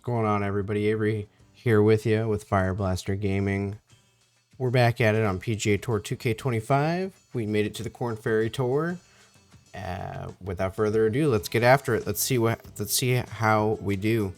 What's going on, everybody? Avery here with you with Fire Blaster Gaming. We're back at it on PGA Tour 2K25. We made it to the Korn Ferry Tour. Without further ado, let's get after it. Let's see how we do.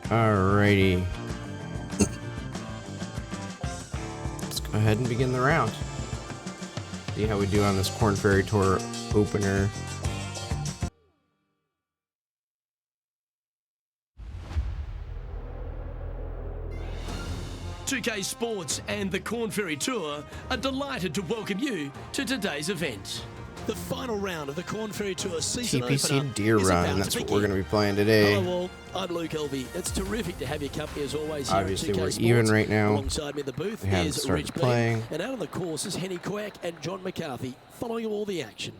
Alrighty. Let's go ahead and begin the round. See how we do on this Korn Ferry Tour Opener. .2K Sports and the Korn Ferry Tour are delighted to welcome you to today's event. The final round of the Korn Ferry Tour season TPC opener Deer is Run, about that's to what begin. we're going to be playing today. Hello all, I'm Luke Elvey. It's terrific to have your company as always here Obviously, at 2K we're Sports. even right now. Alongside me in the booth We haven't is started Rich playing. Bean, and out on the course is Henny Quack and John McCarthy following all the action.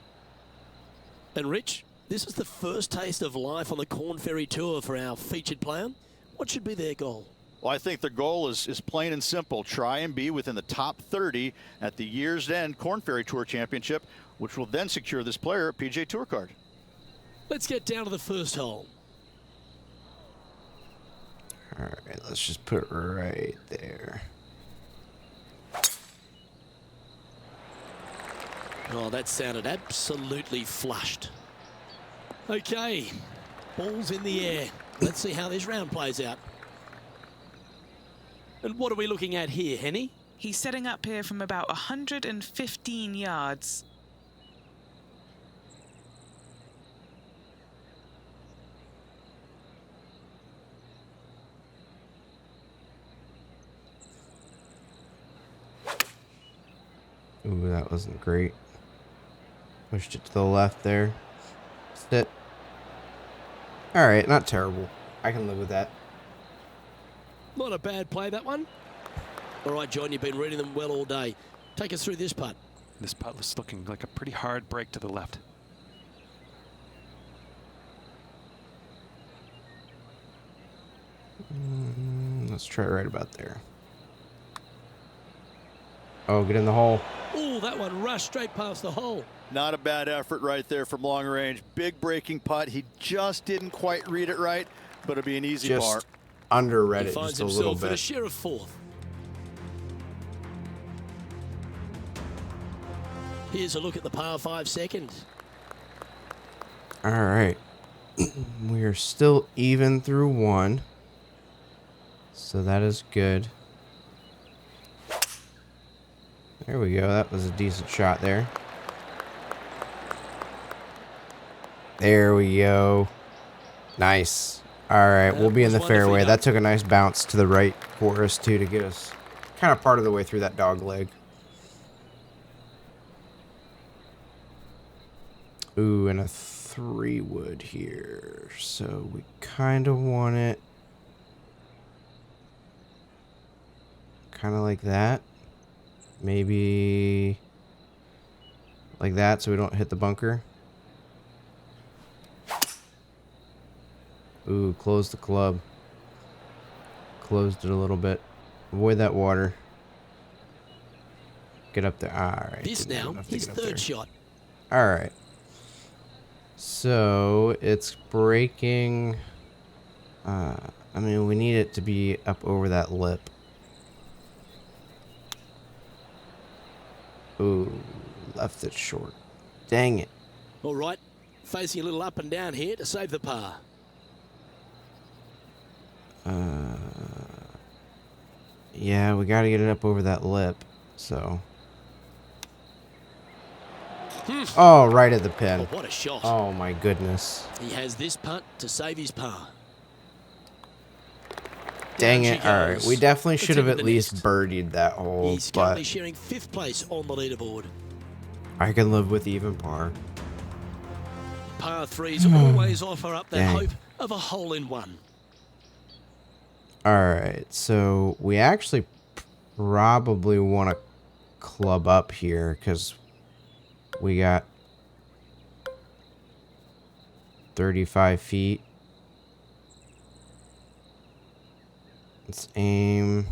And Rich, this is the first taste of life on the Korn Ferry Tour for our featured player. What should be their goal? Well, I think the goal is plain and simple. Try and be within the top 30 at the year's end Korn Ferry Tour Championship, which will then secure this player a PGA Tour card. Let's get down to the first hole. Alright, let's just put it right there. Oh, that sounded absolutely flushed. Okay, ball's in the air. Let's see how this round plays out. And what are we looking at here, Henny? He's setting up here from about 115 yards. Ooh, that wasn't great. Pushed it to the left there. Sit. Alright, not terrible. I can live with that. Not a bad play, that one. All right, John, you've been reading them well all day. Take us through this putt. This putt was looking like a pretty hard break to the left. Let's try it right about there. Oh, get in the hole. Oh, that one rushed straight past the hole. Not a bad effort right there from long range. Big breaking putt. He just didn't quite read it right, but it'll be an easy Just par. underread He it finds just a little himself in a bit. share of fourth. Here's a look at the par 5 second. Alright. We are still even through one. So that is good. There we go. That was a decent shot there. There we go. Nice. Alright, we'll be in the fairway. That took a nice bounce to the right for us, too, to get us kind of part of the way through that dog leg. Ooh, and a 3-wood here. So we kind of want it kind of like that. Maybe like that so we don't hit the bunker. Ooh, close the club. Closed it a little bit. Avoid that water. Get up there. Alright. This now, his third shot. Alright. So, it's breaking. I mean, we need it to be up over that lip. Ooh, left it short. Dang it. All right, facing a little up and down here to save the par. Yeah, we got to get it up over that lip. So. Oh, right at the pin. Oh, what a shot. Oh, my goodness. He has this putt to save his par. Dang Down it. she All right. goes. We definitely Let's should have into at the least next. birdied that hole. He's currently But sharing 5th place on the leaderboard. I can live with even par. Par 3s always offer up that Dang. hope of a hole-in-one. Alright, so we actually probably want to club up here because we got 35 feet. Let's aim.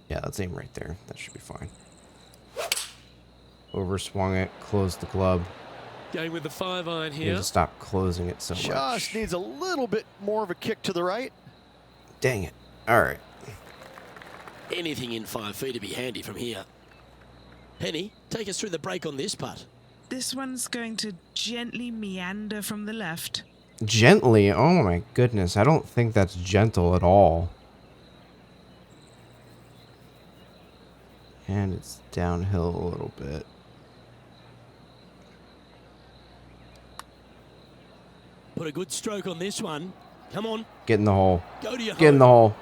Yeah, let's aim right there. That should be fine. Overswung it, closed the club. Going with the 5-iron Need here. to stop closing it so Just much. needs a little bit more of a kick to the right. Dang it. Alright. Anything in 5 feet to be handy from here. Henny, take us through the break on this putt. This one's going to gently meander from the left. Gently? Oh my goodness. I don't think that's gentle at all. And it's downhill a little bit. Put a good stroke on this one. Come on, Get in the hole. go to your Get in the hole.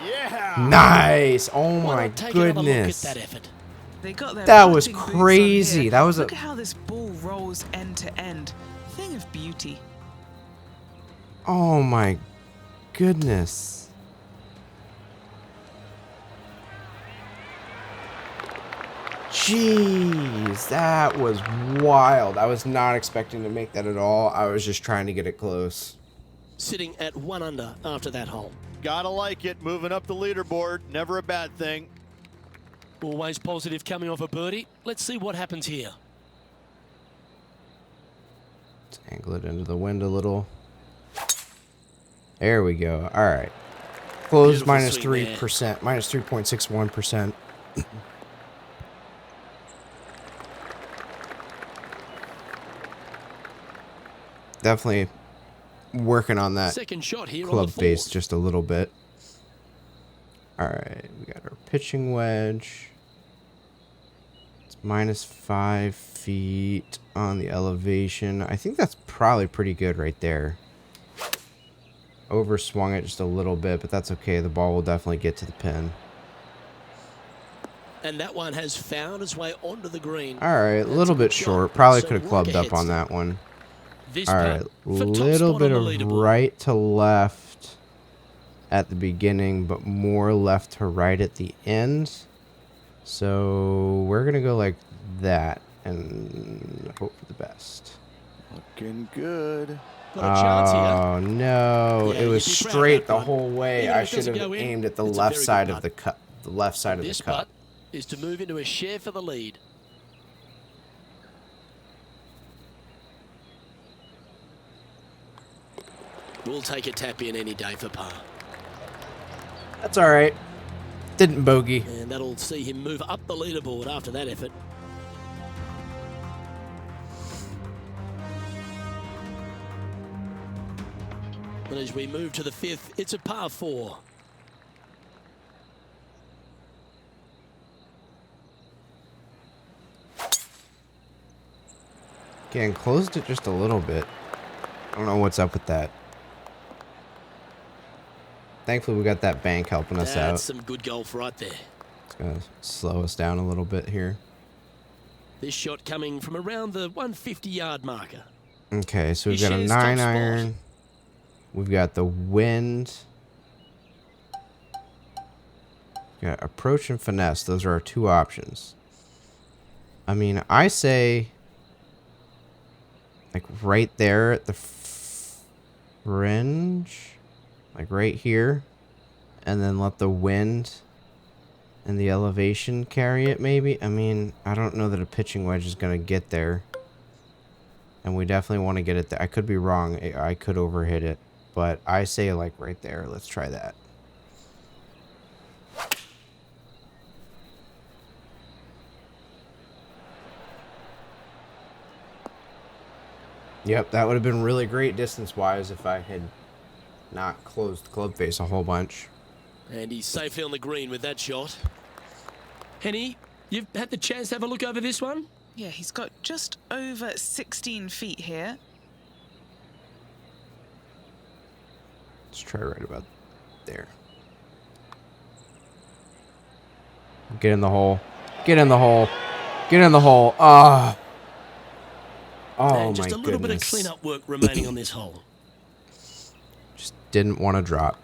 Yeah. Nice. Oh Why my not take another look at goodness. that effort? They got their That was putting boots on crazy. here. That was Look a at how this ball rolls end to end. Thing of beauty. Oh my goodness. Jeez, that was wild. I was not expecting to make that at all. I was just trying to get it close. Sitting at 1 under after that hole. Gotta like it. Moving up the leaderboard. Never a bad thing. Always positive coming off a birdie. Let's see what happens here. Let's angle it into the wind a little. There we go. All right. Closed Beautiful minus swing there. 3%, minus 3.61%. Definitely working on that Second shot here on club the face 4th. just a little bit. All right, we got our pitching wedge. It's minus 5 feet on the elevation. I think that's probably pretty good right there. Overswung it just a little bit, but that's okay. The ball will definitely get to the pin. And that one has found its way onto the green. All right, a That's little a bit good shot. short. Probably So could have work clubbed ahead up on start. that one. This All right, putt for top little spot bit on of the leaderboard. right to left at the beginning, but more left to right at the end. So we're gonna go like that and hope for the best. Looking good. Got a chance here. Oh no! Yeah, It was you'd be proud of straight that the putt. whole way. Even I if it should doesn't have go in, aimed at the it's a left very side good of the putt. cut. The left side of This the cut. putt is to move into a share for the lead. We'll take a tap in any day for par. That's all right. Didn't bogey. And that'll see him move up the leaderboard after that effort. And as we move to the 5th, it's a par 4. Again, closed it just a little bit. I don't know what's up with that. Thankfully, we got that bank helping us out. That's some good golf right there. It's gonna slow us down a little bit here. This shot coming from around the 150-yard marker. Okay, so we've He got a shares top 9 spot. iron. We've got the wind. Yeah, approach and finesse. Those are our two options. I mean, I say like right there at the fringe, like right here, and then let the wind and the elevation carry it maybe. I mean, I don't know that a pitching wedge is going to get there. And we definitely want to get it there. I could be wrong. I could overhit it. But I say like right there. Let's try that. Yep, that would have been really great distance-wise if I had not closed the club face a whole bunch. And he's safely on the green with that shot. Henny, you've had the chance to have a look over this one? Yeah, he's got just over 16 feet here. Let's try right about there. Get in the hole. Get in the hole. Get in the hole. Ah. Oh And my just a little bit of goodness. cleanup work remaining on this hole. Just didn't want to drop.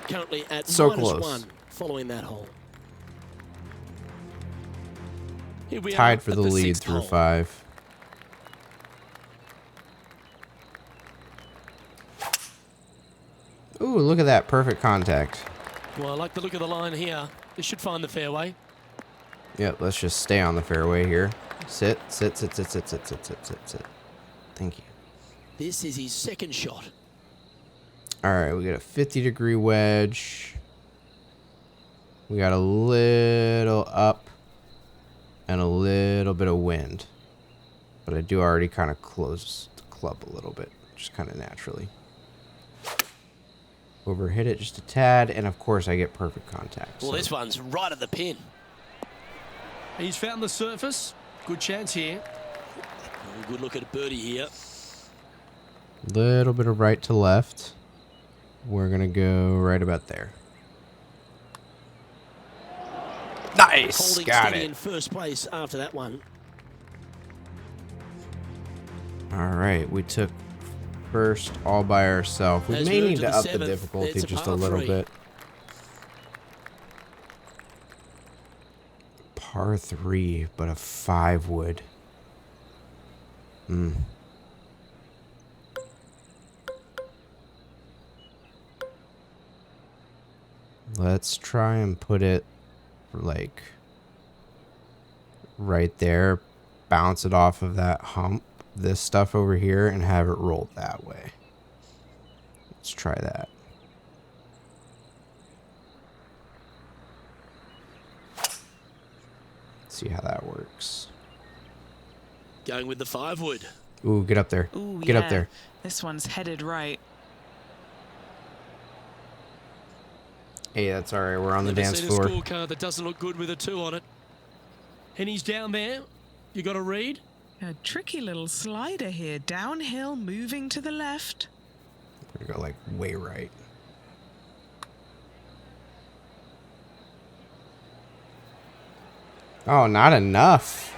Currently at So -1 close. following that hole. Here we are Tied for at the lead 6th through hole. 5. Ooh, look at that. Perfect contact. Well, I like the look of the line here. This should find the fairway. Yep, let's just stay on the fairway here. Sit, sit, sit, sit, sit, sit, sit, sit, sit, sit. Thank you. This is his second shot. All right, we got a 50-degree wedge. We got a little up and a little bit of wind. But I do already kind of close the club a little bit, just kind of naturally. Overhit it just a tad, and of course I get perfect contact. Well, so. this one's right at the pin. He's found the surface. Good chance here. Oh, good look at a birdie here. Little bit of right to left. We're going to go right about there. Nice! Holding Got steady it. in first place after that one. All right, we took first all by ourselves. We As may we need move to to up the the 7th, difficulty it's a just a par little 3. bit. Par 3, but a 5 wood. Let's try and put it like right there, bounce it off of that hump, this stuff over here, and have it rolled that way. Let's try that. See how that works. Going with the 5 wood. Ooh, get up there. Ooh, Get up yeah. there. This one's headed right. Hey, that's all right. We're on the Never dance seen floor. a scorecard that doesn't look good with a 2 on it. Henny's down there. You got a read? A tricky little slider here. Downhill, moving to the left. We're gonna go like way right. Oh, not enough.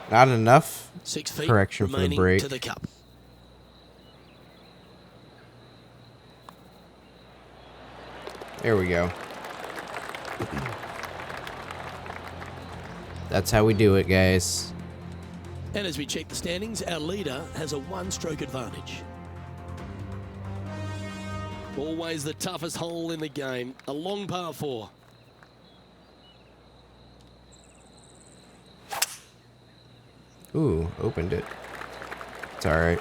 Not enough 6 feet correction for the remaining break. to the cup. There we go. That's how we do it, guys. And as we check the standings, our leader has a 1-stroke advantage. Always the toughest hole in the game. A long par 4. Ooh, opened it. It's alright.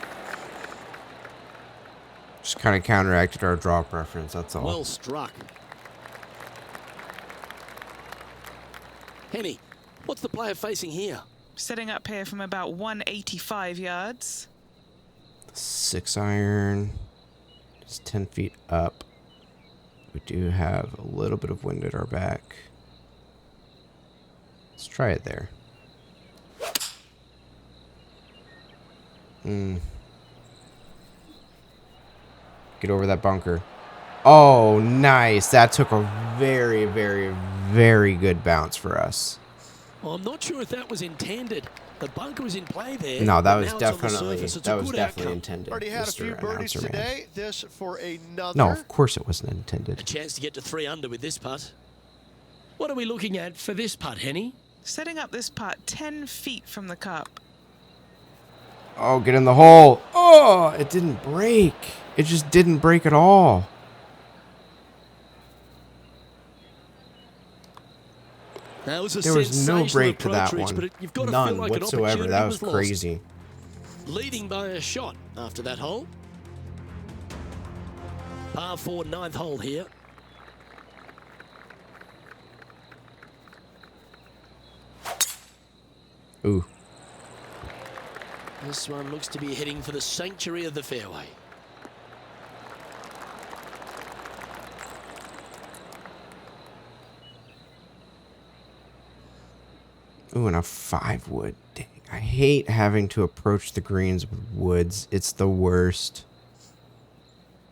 Just kind of counteracted our draw preference, that's all. Well struck. Henny, what's the player facing here? Setting up here from about 185 yards. 6-iron. Just 10 feet up. We do have a little bit of wind at our back. Let's try it there. Get over that bunker. Oh, nice. That took a very, very, very good bounce for us. Well, I'm not sure if that was intended. The bunker was in play there. No, that but was now it's on the definitely surface. It's that a was good definitely outcome. intended. Already had a Mr. few birdies Announcer Man. today. This for another. No, of course it wasn't intended. A chance to get to 3 under with this putt. What are we looking at for this putt, Henny? Setting up this putt 10 feet from the cup. Oh, get in the hole. Oh, it didn't break. It just didn't break at all. That was a There was no sensational break to approach, that Rich, one. but you've got to None feel like an whatsoever. opportunity That was lost. crazy. Leading by a shot after that hole. Par 4, 9th hole here. Ooh. This one looks to be heading for the sanctuary of the fairway. Ooh, and a 5 wood. Dang, I hate having to approach the greens with woods. It's the worst.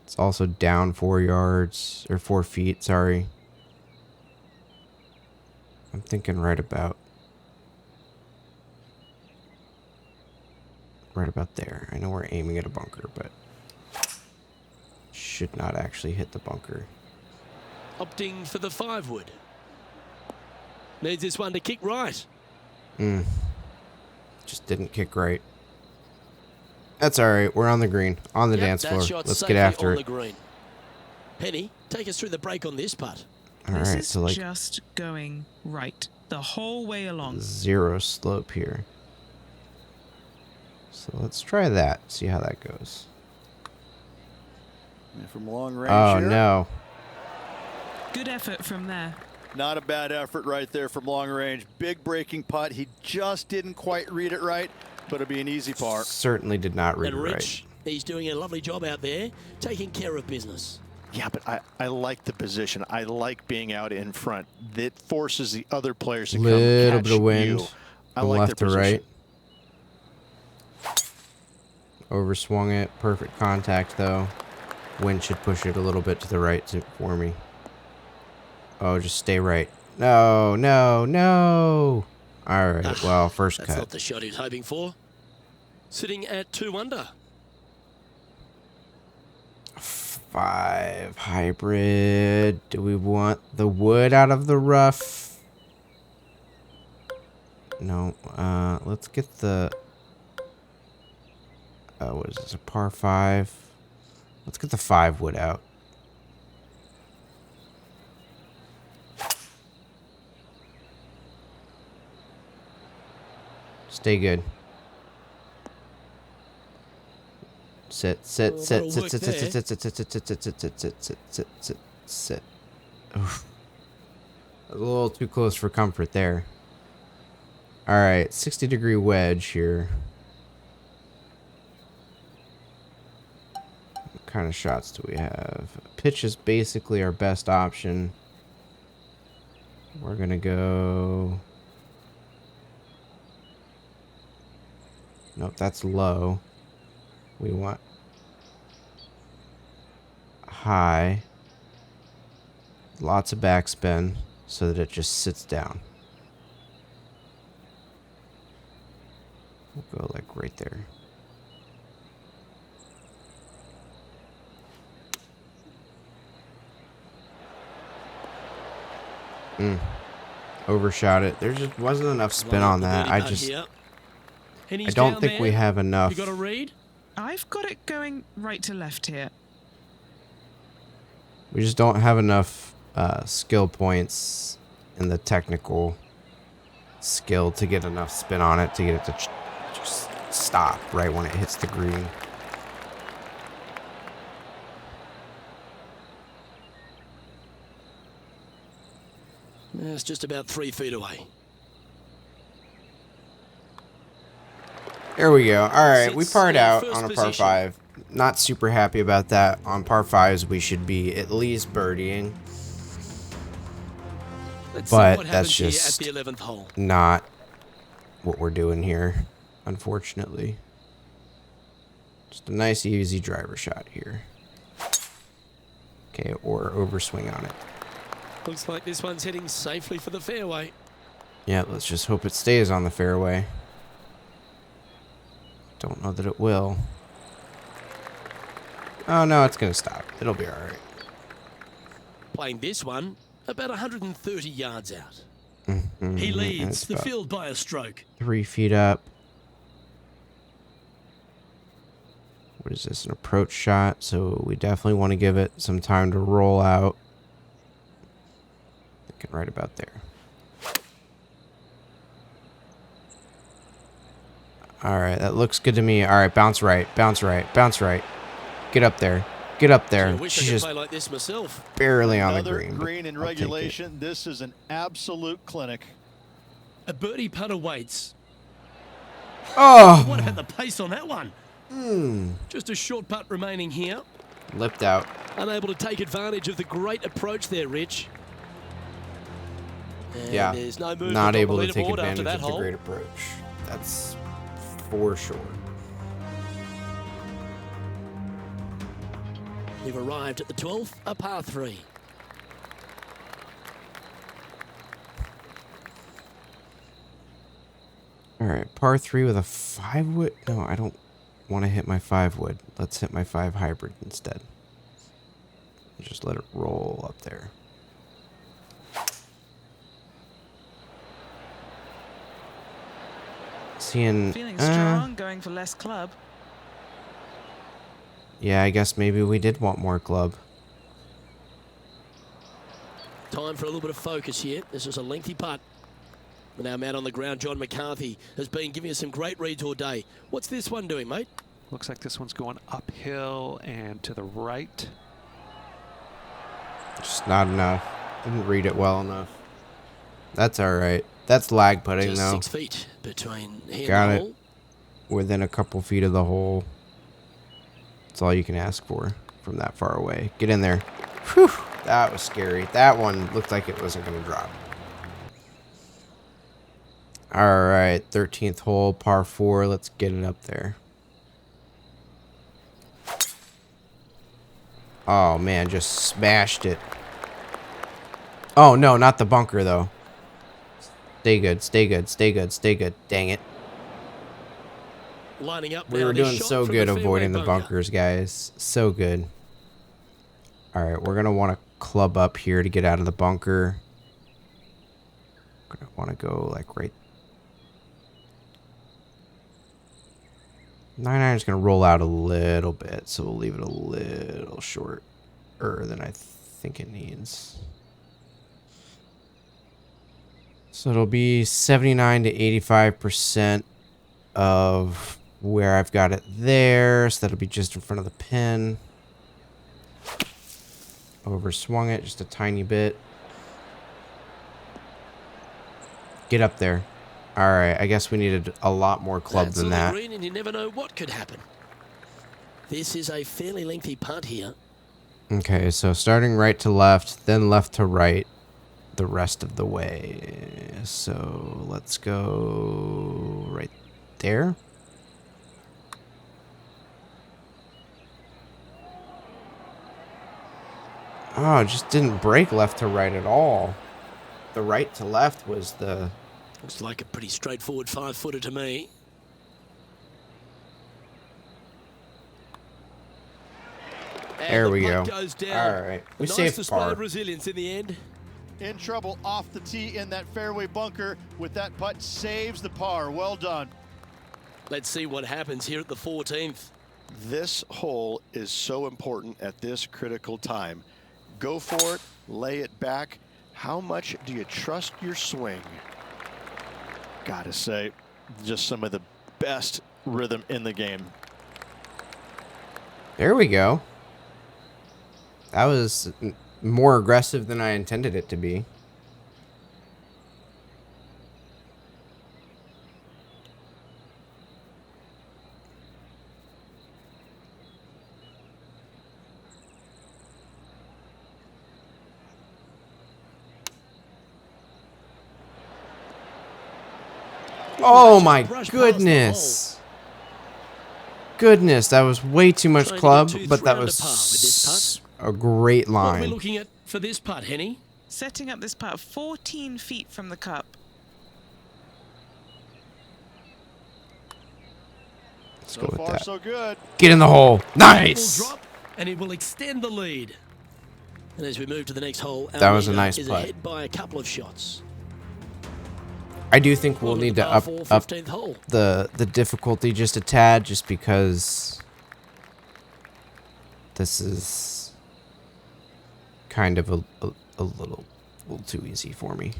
It's also down 4 yards, or 4 feet, sorry. I'm thinking right about there. I know we're aiming at a bunker, but should not actually hit the bunker. Opting for the 5 wood. Needs this one to kick right. Just didn't kick right. That's all right. We're on the green, on the dance floor. Let's get after it. The green. Penny, take us through the break on this putt. All right, so like just going right the whole way along. 0 slope here. So let's try that. See how that goes. And from long range Oh here, no. Good effort from there. not a bad effort right there from long range. Big breaking putt. He just didn't quite read it right, but it'll be an easy par. Certainly did not read And it Rich, right. he's doing a lovely job out there, taking care of business. Yeah, but I like the position. I like being out in front. That forces the other players to come Little catch bit of wind you. I from like left to their right. position. Overswung it. Perfect contact though. Wind should push it a little bit to the right for me. Oh, just stay right. No, no, no. All right. Well, first That's cut. not the shot he was hoping for. Sitting at 2 under. 5 hybrid. Do we want the wood out of the rough? No. Let's get the. What is this? A par 5. Let's get the 5 wood out. Stay good. Sit. Oof. That was a little too close for comfort there. All right, 60-degree wedge here. What kind of shots do we have? Pitch is basically our best option. We're gonna go. Nope, that's low. We want high. Lots of backspin so that it just sits down. We'll go like right there. Overshot it. There just wasn't enough spin on that. I don't think we have enough. You got a read? I've got it going right to left here. We just don't have enough skill points in the technical skill to get enough spin on it to get it to just stop right when it hits the green. It's just about 3 feet away. There we go. All right, we Sits parred in out first on a par position. 5. Not super happy about that. On par 5s, we should be at least birdieing. Let's But see what that's happens here just- at the 11th hole. Not what we're doing here, unfortunately. Just a nice, easy driver shot here. Okay, or overswing on it. Looks like this one's heading safely for the fairway. Yeah, let's just hope it stays on the fairway. Don't know that it will. Oh, no, it's going to stop. It'll be all right. Playing this one about 130 yards out. Mm-hmm. He And leads it's the about field by a stroke. 3 feet up. What is this? An approach shot. So we definitely want to give it some time to roll out. Thinking right about there. All right, that looks good to me. All right, bounce right, bounce right, bounce right. Get up there. Get up there. I wish I She's could just play like this myself. barely on the Another green. but green in I'll take it. regulation. This is an absolute clinic. A birdie putt awaits. Oh, What about the pace on that one? Just a short putt remaining here. lipped out. Unable to take advantage of the great approach there, Rich. And Yeah, there's no movement not on able the to take leaderboard after advantage that of the hole. great approach. That's for sure. We've arrived at the 12th, a par 3. All right, par 3 with a 5 wood. No, I don't want to hit my 5 wood. Let's hit my 5 hybrid instead. Just let it roll up there. Seeing, Feeling strong, going for less club. yeah, I guess maybe we did want more club. Time for a little bit of focus here. This is a lengthy putt. And our man on the ground, John McCarthy, has been giving us some great reads all day. What's this one doing, mate? Looks like this one's going uphill and to the right. Just not enough. Didn't read it well enough. That's all right. That's lag putting Just though. 6 feet between here Got and the it. hole. Within a couple feet of the hole. That's all you can ask for from that far away. Get in there. Whew, that was scary. That one looked like it wasn't going to drop. All right, 13th hole, par 4. Let's get it up there. Oh, man, just smashed it. Oh, no, not the bunker, though. Stay good, stay good, stay good, stay good. Dang it. Lining up We now, were this doing shot so from good the fairway avoiding the bunker. bunkers, guys. So good. All right, we're going to want to club up here to get out of the bunker. Going to want to go like right. 9-iron is going to roll out a little bit, so we'll leave it a little shorter than I think it needs. So it'll be 79 to 85% of where I've got it there. So that'll be just in front of the pin. Overswung it just a tiny bit. Get up there. All right, I guess we needed a lot more club That's than on the that. green and you never know what could happen. This is a fairly lengthy putt here. Okay, so starting right to left, then left to right the rest of the way. So let's go right there. Oh, it just didn't break left to right at all. The right to left was the... Looks like a pretty straightforward 5-footer to me. And There the we putt go. goes down. All right, we Nice saved display par. of resilience in the end. In trouble off the tee in that fairway bunker with that putt, saves the par. Well done. Let's see what happens here at the 14th. This hole is so important at this critical time. Go for it, lay it back. How much do you trust your swing? Gotta say, just some of the best rhythm in the game. There we go. That was more aggressive than I intended it to be. Oh my goodness. Goodness, that was way too much Trying to club, get 2-3 but that under was par with this a great What are we line. looking at for this putt, Henny? Setting up this putt 14 feet from the cup. Let's So go with far, that. so good. Get in the hole. Will Nice. drop and it will extend the lead. And as we move to the next hole, our That was a leader nice is putt. ahead by a couple of shots. I do think we'll On need the to par up 4, up 15th hole. the difficulty just a tad, just because this is kind of a little too easy for me.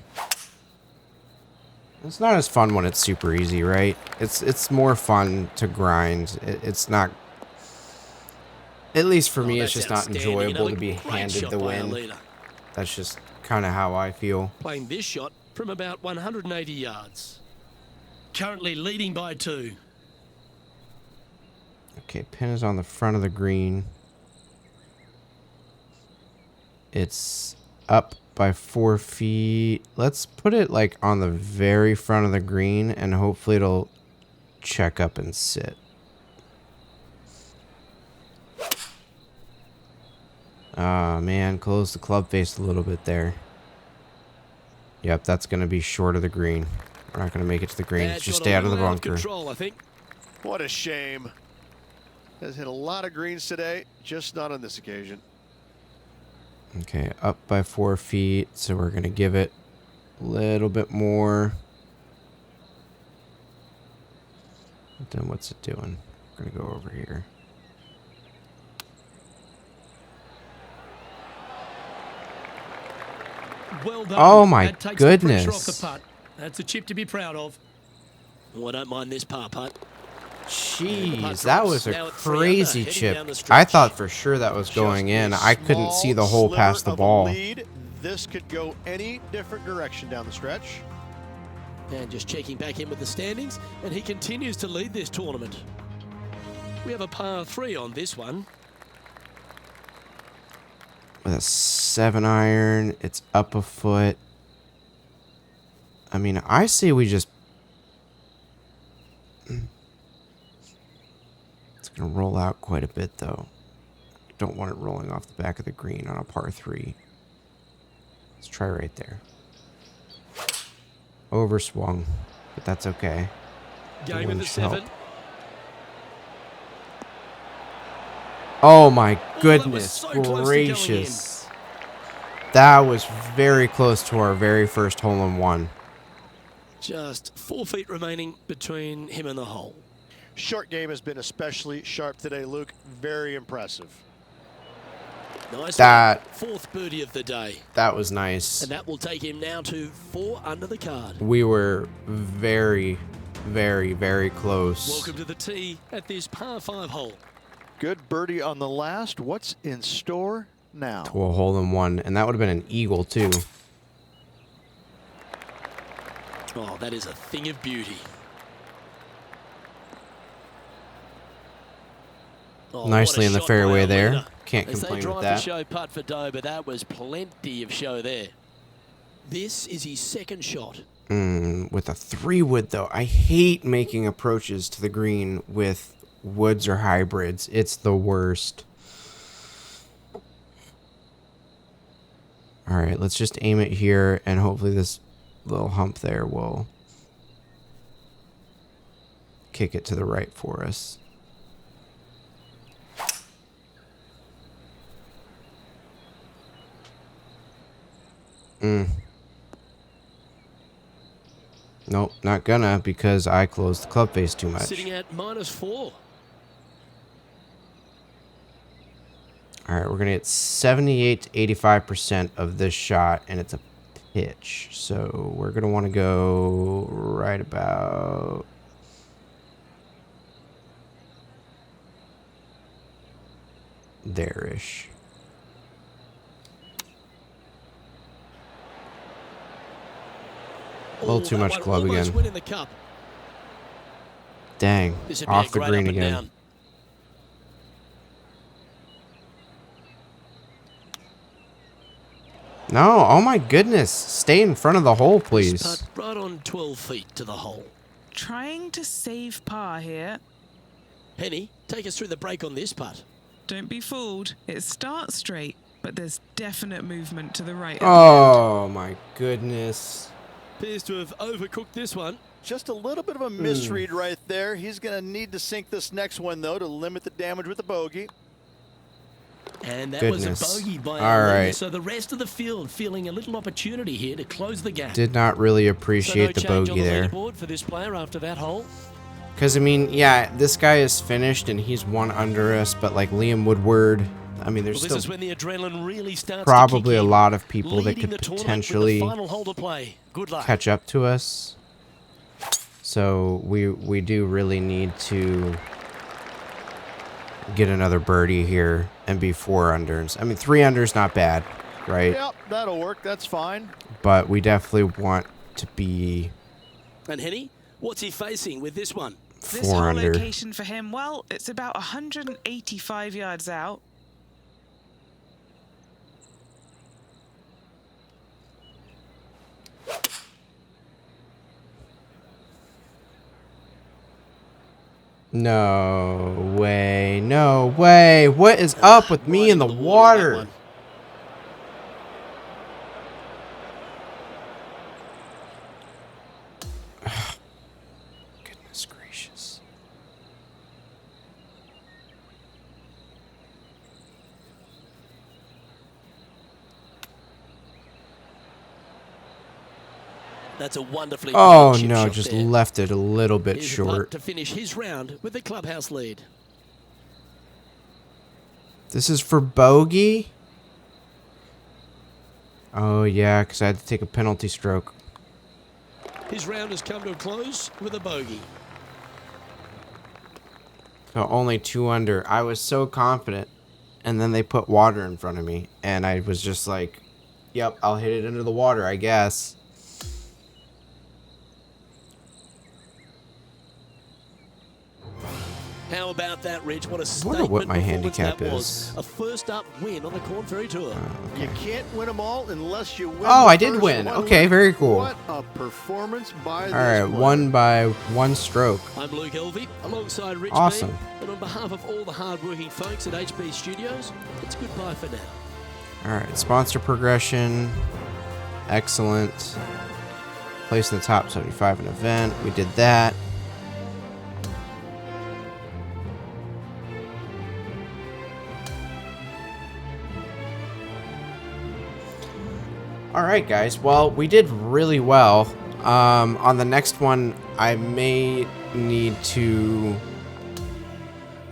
It's not as fun when it's super easy, right? It's more fun to grind. It's not, at least for me, it's That's just not outstanding. enjoyable Another to be great handed shot the by our win. leader. That's just kind of how I feel. Playing this shot from about 180 yards. Currently leading by 2. Okay, pin is on the front of the green. It's up by 4 feet. Let's put it like on the very front of the green and hopefully it'll check up and sit. Ah, man, close the club face a little bit there. Yep, that's going to be short of the green. We're not going to make it to the green. That's Just got stay a out of the little bunker. control, I think. What a shame. Has hit a lot of greens today, just not on this occasion. Okay, up by 4 feet, so we're going to give it a little bit more. Then what's it doing? We're going to go over here. Well done. Oh my That takes the pressure off goodness. the putt. That's a chip to be proud of. Oh, I don't mind this par putt. Jeez, that was a Now at 3 crazy under, heading chip. down the I stretch. thought for sure that was going in. I couldn't see the hole past the ball. Lead. This could go any different direction down the stretch. And just checking back in with the standings, and he continues to lead this tournament. We have a par 3 on this one. With a 7-iron, it's up a foot. I mean, I say we just... It's going to roll out quite a bit, though. Don't want it rolling off the back of the green on a par 3. Let's try right there. Overswung, but that's okay. Game of the 7. Oh my that was goodness so close to going gracious. That was very close to our very first hole-in-one. Just 4 feet remaining between him and the hole. Short game has been especially sharp today, Luke. Very impressive. Nice. That- one. 4th birdie of the day. That was nice. And that will take him now to 4 under the card. We were very, very, very close. Welcome to the tee at this par 5 hole. Good birdie on the last. What's in store now? To a hole-in-one, and that would have been an eagle, too. Oh, that is a thing of beauty. Oh, Nicely what a in the shot by fairway our there. leader. Can't They say complain drive with to that. show putt for dough, but that was plenty of show there. This is his 2nd shot. With a 3-wood, though, I hate making approaches to the green with woods or hybrids. It's the worst. All right, let's just aim it here, and hopefully this little hump there will kick it to the right for us. Nope, not gonna, because I closed the club face too much. Sitting at -4. All right, we're gonna get 78 to 85% of this shot, and it's a pitch. So we're gonna want to go right about there-ish. A little too much club again. Winning the cup. Dang, This would be off a the great green up and again. down. No, oh my goodness. Stay in front of the hole, This please. putt right on 12 feet to the hole. Trying to save par here. Penny, take us through the break on this putt. Don't be fooled. It starts straight, but there's definite movement to the right. Oh my goodness. Appears to have overcooked this one. Just a little bit of a misread right there. He's going to need to sink this next one, though, to limit the damage with the bogey. And that Goodness. was a bogey by All our leader, right. so the rest of the field feeling a little opportunity here to close the gap. Did not really So appreciate no the change bogey on the there. leaderboard for this player after that hole. Because, I mean, yeah, this guy is finished and he's 1 under us, but like Liam Woodward, I mean, there's Well, this is still when the adrenaline really starts probably to a kick in. lot of people that Leading could the tournament with potentially the final hole to play. Good luck. catch up to us. So we do really need to get another birdie here and be 4 unders. I mean, 3 unders not bad, right? Yep, that'll work. That's fine. But we definitely want to be And Henny, what's he facing with this one? This 4 whole under. location for him, well, it's about 185 yards out. No way, no way. What is up with me Right in the into water? on that one. Goodness gracious. That's a wonderfully Oh played chip no, shot just there. left it a little bit Here's a putt short. to finish his round with the clubhouse lead. This is for bogey? Oh yeah, because I had to take a penalty stroke. His round has come to a close with a bogey. So only 2 under. I was so confident. And then they put water in front of me. And I was just like, yep, I'll hit it into the water, I guess. How about that, Rich? What a I statement wonder what my performance handicap that is. was. A first-up win on the Korn Ferry Tour. You can't win them all unless you win. Oh, the I did first win. one. Okay, very cool. What a performance by this Alright, player. won by 1 stroke. I'm Luke Elvey, alongside Rich Awesome. Beam, and on behalf of all the hard-working folks at HB Studios, it's goodbye for now. Alright, sponsor progression. Excellent. Place in the top 75 in event. We did that. Alright guys, well, we did really well. On the next one, I may need to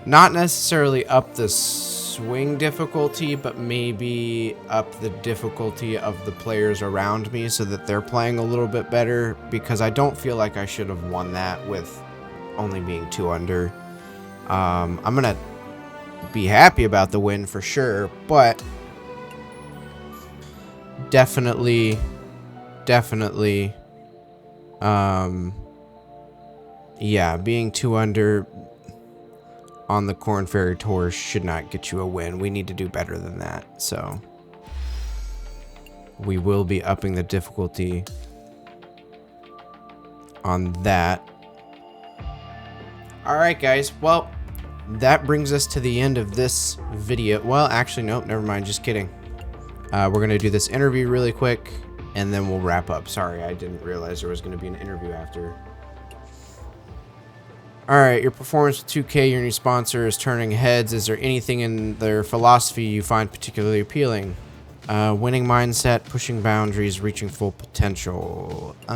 not necessarily up the swing difficulty, but maybe up the difficulty of the players around me so that they're playing a little bit better, because I don't feel like I should have won that with only being 2 under. I'm going to be happy about the win for sure, but definitely, yeah, being 2 under on the Korn Ferry Tour should not get you a win. We need to do better than that. So we will be upping the difficulty on that. All right, guys. Well, that brings us to the end of this video. Well, actually, nope, never mind. Just kidding. We're going to do this interview really quick, and then we'll wrap up. Sorry, I didn't realize there was going to be an interview after. Alright, your performance with 2K, your new sponsor, is turning heads. Is there anything in their philosophy you find particularly appealing? Winning mindset, pushing boundaries, reaching full potential. I'd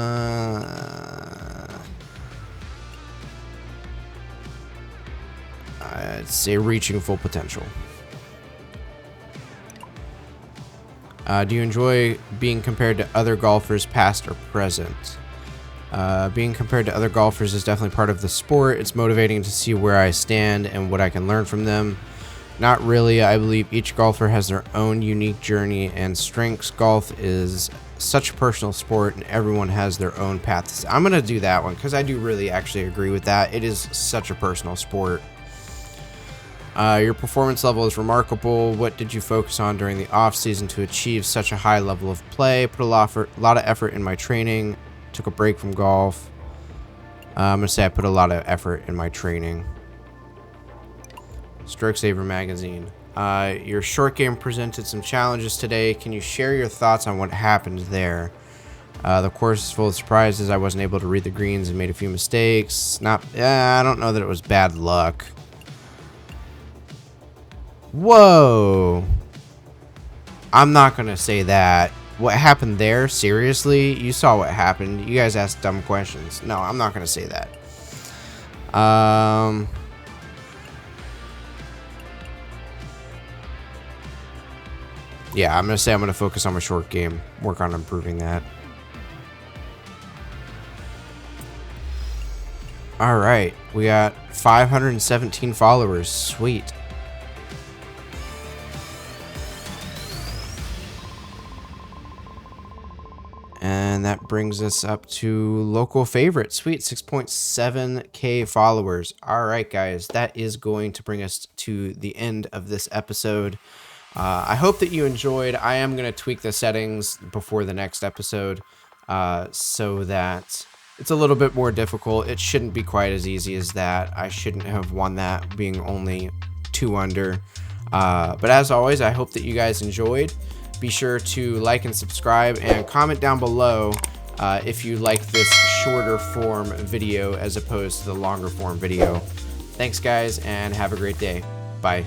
say reaching full potential. Do you enjoy being compared to other golfers, past or present? Being compared to other golfers is definitely part of the sport. It's motivating to see where I stand and what I can learn from them. Not really. I believe each golfer has their own unique journey and strengths. Golf is such a personal sport, and everyone has their own path. I'm going to do that one because I do really actually agree with that. It is such a personal sport. Your performance level is remarkable. What did you focus on during the off season to achieve such a high level of play? Put a lot of effort in my training. Took a break from golf. I'm going to say I put a lot of effort in my training. Stroke Saver Magazine. Your short game presented some challenges today. Can you share your thoughts on what happened there? The course is full of surprises. I wasn't able to read the greens and made a few mistakes. I don't know that it was bad luck. Whoa. I'm not going to say that. What happened there? Seriously? You saw what happened. You guys asked dumb questions. No, I'm not going to say that. Yeah, I'm going to say I'm going to focus on my short game. Work on improving that. Alright. We got 517 followers. Sweet. And that brings us up to local favorite. Sweet, 6.7K followers. All right, guys, that is going to bring us to the end of this episode. I hope that you enjoyed. I am going to tweak the settings before the next episode so that it's a little bit more difficult. It shouldn't be quite as easy as that. I shouldn't have won that being only 2 under. But as always, I hope that you guys enjoyed. Be sure to like and subscribe and comment down below if you like this shorter form video as opposed to the longer form video. Thanks, guys, and have a great day. Bye.